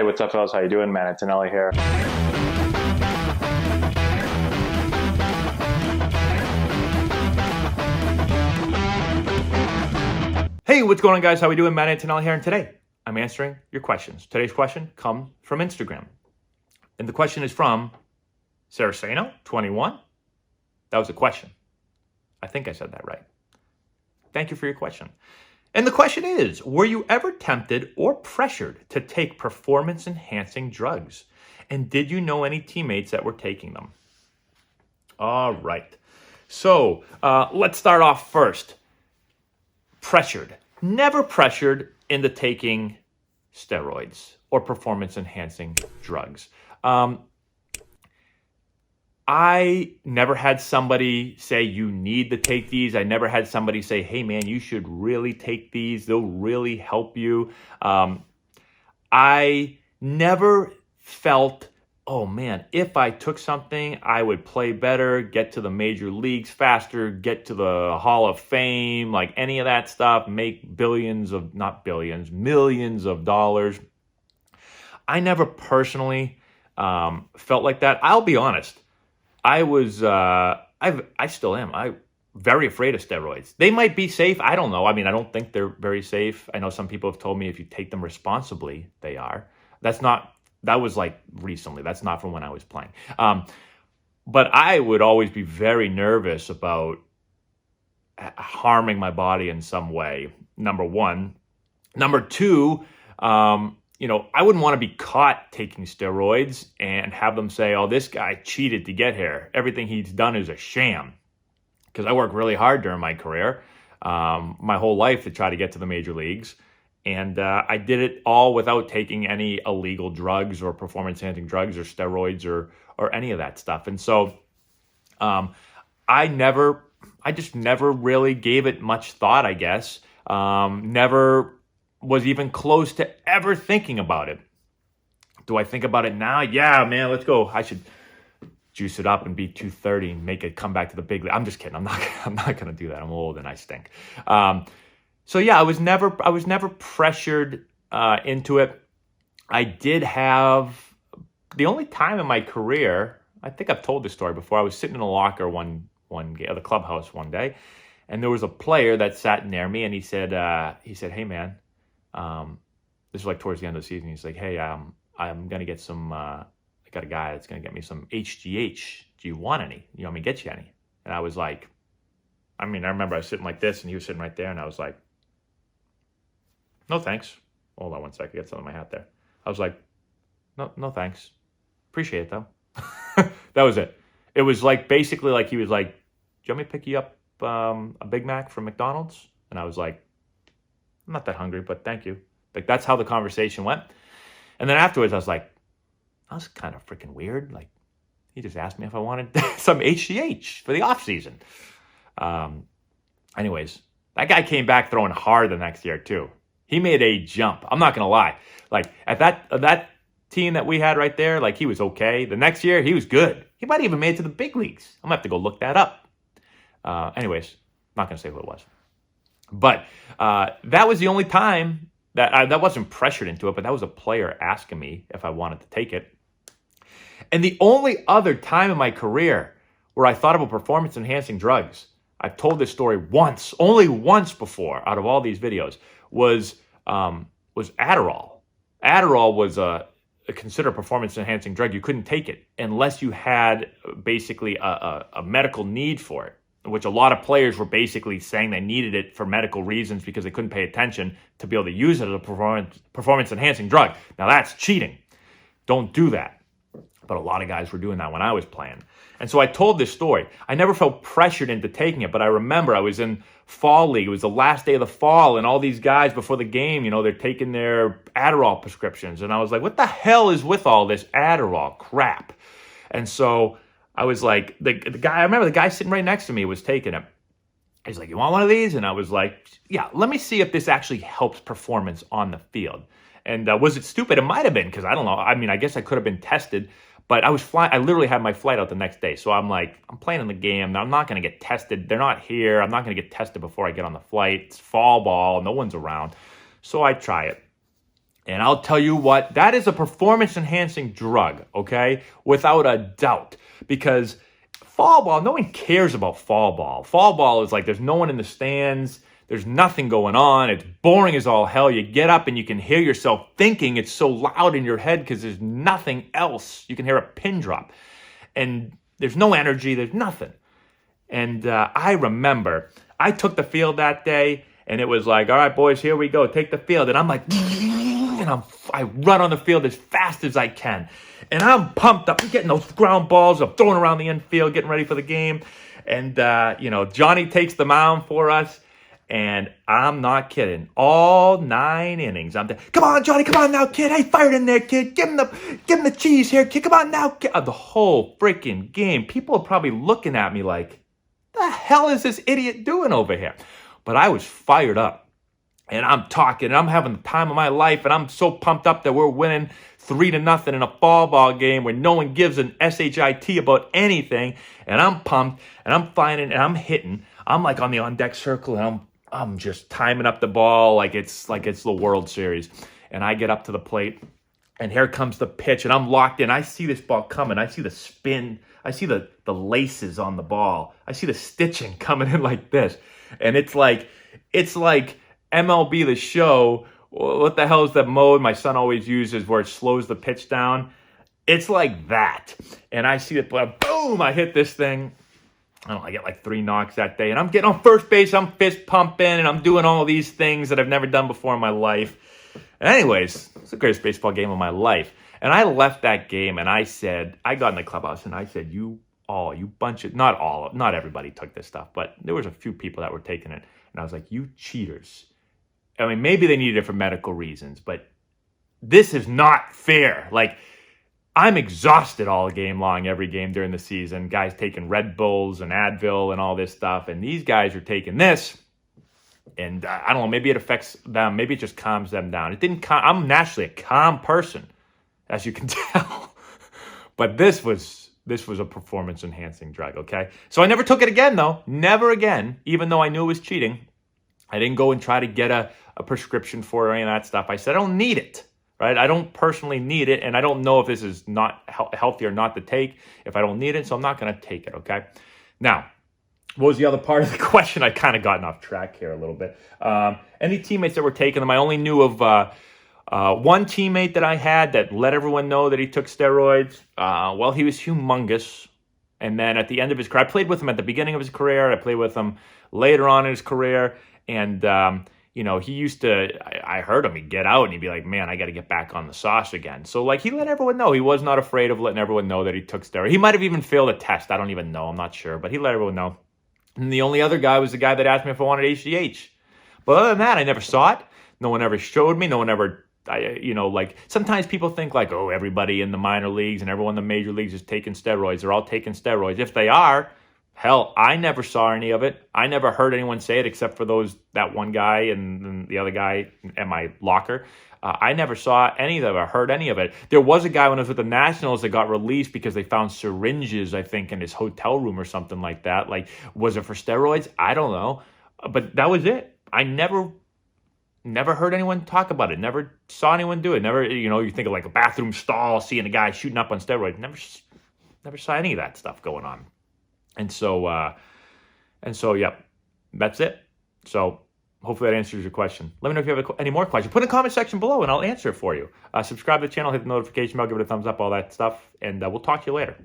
Hey, what's up, fellas? How you doing? Man, Antonelli here. Hey, what's going on, guys? How we doing? Antonelli here, and today I'm answering your questions. Today's question comes from Instagram, and the question is from Saraceno21. That was a question. I think I said that right. Thank you for your question. And the question is, were you ever tempted or pressured to take performance-enhancing drugs? And did you know any teammates that were taking them? All right. So let's start off first. Pressured. Never pressured into taking steroids or performance-enhancing drugs. I never had somebody say, you need to take these. I never had somebody say, hey, man, you should really take these. They'll really help you. I never felt, oh, man, if I took something, I would play better, get to the major leagues faster, get to the Hall of Fame, like any of that stuff, make millions of dollars. I never personally felt like that. I'll be honest. I still am. I'm very afraid of steroids. They might be safe. I don't know. I mean, I don't think they're very safe. I know some people have told me if you take them responsibly, they are. That was like recently. That's not from when I was playing. But I would always be very nervous about harming my body in some way, number one. Number two, I wouldn't want to be caught taking steroids and have them say, oh, this guy cheated to get here. Everything he's done is a sham. Because I worked really hard during my career, my whole life to try to get to the major leagues. And I did it all without taking any illegal drugs or performance-enhancing drugs or steroids or any of that stuff. And so I just never really gave it much thought, I guess. Never was even close to ever thinking about it. Do I think about it now? Yeah, man, let's go. I should juice it up and be 230 and make it come back to the big league. I'm just kidding. I'm not going to do that. I'm old and I stink. So yeah, I was never pressured into it. I did have the only time in my career, I think I've told this story before. I was sitting in a locker one day, at the clubhouse one day, and there was a player that sat near me, and he said, "Hey man," this was like towards the end of the season. He's like, "Hey, I'm gonna get some. I got a guy that's gonna get me some HGH. Do you want any? You want me to get you any?" And I was like, I remember I was sitting like this, and he was sitting right there, and I was like, "No thanks." Hold on one second, get something in my hat there. I was like, "No thanks. Appreciate it though." That was it. It was like basically like he was like, "Do you want me to pick you up a Big Mac from McDonald's?" And I was like, "I'm not that hungry, but thank you." Like that's how the conversation went. And then afterwards, I was like, that was kind of freaking weird. Like he just asked me if I wanted some HGH for the off season. Anyways, that guy came back throwing hard the next year too. He made a jump. I'm not gonna lie. Like at that team that we had right there, like he was okay. The next year, he was good. He might even made it to the big leagues. I'm gonna have to go look that up. Anyways, not gonna say who it was. But that was the only time that wasn't pressured into it, but that was a player asking me if I wanted to take it. And the only other time in my career where I thought about performance-enhancing drugs, I've told this story only once before out of all these videos, was Adderall. Adderall was considered a performance-enhancing drug. You couldn't take it unless you had basically a medical need for it, which a lot of players were basically saying they needed it for medical reasons because they couldn't pay attention to be able to use it as a performance-enhancing drug. Now that's cheating. Don't do that. But a lot of guys were doing that when I was playing. And so I told this story. I never felt pressured into taking it, but I remember I was in fall league. It was the last day of the fall, and all these guys before the game, they're taking their Adderall prescriptions. And I was like, what the hell is with all this Adderall crap? And so I was like, the guy, I remember the guy sitting right next to me was taking it. He's like, you want one of these? And I was like, yeah, let me see if this actually helps performance on the field. And was it stupid? It might have been, because I don't know. I guess I could have been tested. But I was flying. I literally had my flight out the next day. So I'm like, I'm playing in the game. I'm not going to get tested. They're not here. I'm not going to get tested before I get on the flight. It's fall ball. No one's around. So I try it. And I'll tell you what, that is a performance-enhancing drug, okay? Without a doubt. Because fall ball, no one cares about fall ball. Fall ball is like there's no one in the stands. There's nothing going on. It's boring as all hell. You get up and you can hear yourself thinking. It's so loud in your head because there's nothing else. You can hear a pin drop. And there's no energy. There's nothing. And I remember I took the field that day, and it was like, all right, boys, here we go. Take the field. And I'm like, and I run on the field as fast as I can. And I'm pumped up. I'm getting those ground balls. I'm throwing around the infield, getting ready for the game. And, Johnny takes the mound for us. And I'm not kidding. All 9 innings, I'm there. Come on, Johnny. Come on now, kid. Hey, fire it in there, kid. Give him the cheese here, kid. Come on now, kid. The whole freaking game. People are probably looking at me like, the hell is this idiot doing over here? But I was fired up. And I'm talking, and I'm having the time of my life, and I'm so pumped up that we're winning 3-0 in a fall ball game where no one gives an shit about anything. And I'm pumped, and I'm finding, and I'm hitting. I'm like on the on-deck circle, and I'm just timing up the ball like it's the World Series. And I get up to the plate, and here comes the pitch, and I'm locked in. I see this ball coming. I see the spin. I see the laces on the ball. I see the stitching coming in like this. And it's like MLB The Show. What the hell is that mode my son always uses where it slows the pitch down? It's like that. And I see it, boom, I hit this thing. I get like 3 knocks that day. And I'm getting on first base. I'm fist pumping. And I'm doing all these things that I've never done before in my life. Anyways, it's the greatest baseball game of my life. And I left that game and I got in the clubhouse and I said, you bunch of, not everybody took this stuff, but there was a few people that were taking it. And I was like, you cheaters. I mean, maybe they needed it for medical reasons, but this is not fair. Like, I'm exhausted all game long, every game during the season. Guys taking Red Bulls and Advil and all this stuff. And these guys are taking this. And I don't know, maybe it affects them. Maybe it just calms them down. I'm naturally a calm person, as you can tell. But this was a performance-enhancing drug, okay? So I never took it again, though. Never again, even though I knew it was cheating. I didn't go and try to get a prescription for it or any of that stuff. I said, I don't need it, right? I don't personally need it, and I don't know if this is not healthy or not to take if I don't need it, so I'm not going to take it, okay? Now, what was the other part of the question? I kind of gotten off track here a little bit. Any teammates that were taking them, I only knew of one teammate that I had that let everyone know that he took steroids. Well, he was humongous. And then at the end of his career, I played with him at the beginning of his career. I played with him later on in his career. And, he used to, I heard him, he'd get out and he'd be like, man, I got to get back on the sauce again. So, like, he let everyone know. He was not afraid of letting everyone know that he took steroids. He might have even failed a test. I don't even know. I'm not sure. But he let everyone know. And the only other guy was the guy that asked me if I wanted HGH. But other than that, I never saw it. No one ever showed me. No one ever, sometimes people think like, oh, everybody in the minor leagues and everyone in the major leagues is taking steroids. They're all taking steroids. If they are, hell, I never saw any of it. I never heard anyone say it except for that one guy and the other guy at my locker. I never saw any of it or heard any of it. There was a guy when I was with the Nationals that got released because they found syringes, I think, in his hotel room or something like that. Like, was it for steroids? I don't know. But that was it. I never heard anyone talk about it. Never saw anyone do it. Never, you think of like a bathroom stall, seeing a guy shooting up on steroids. Never saw any of that stuff going on. And so, yeah, that's it. So hopefully that answers your question. Let me know if you have any more questions. Put in the comment section below and I'll answer it for you. Subscribe to the channel, hit the notification bell, give it a thumbs up, all that stuff. And we'll talk to you later.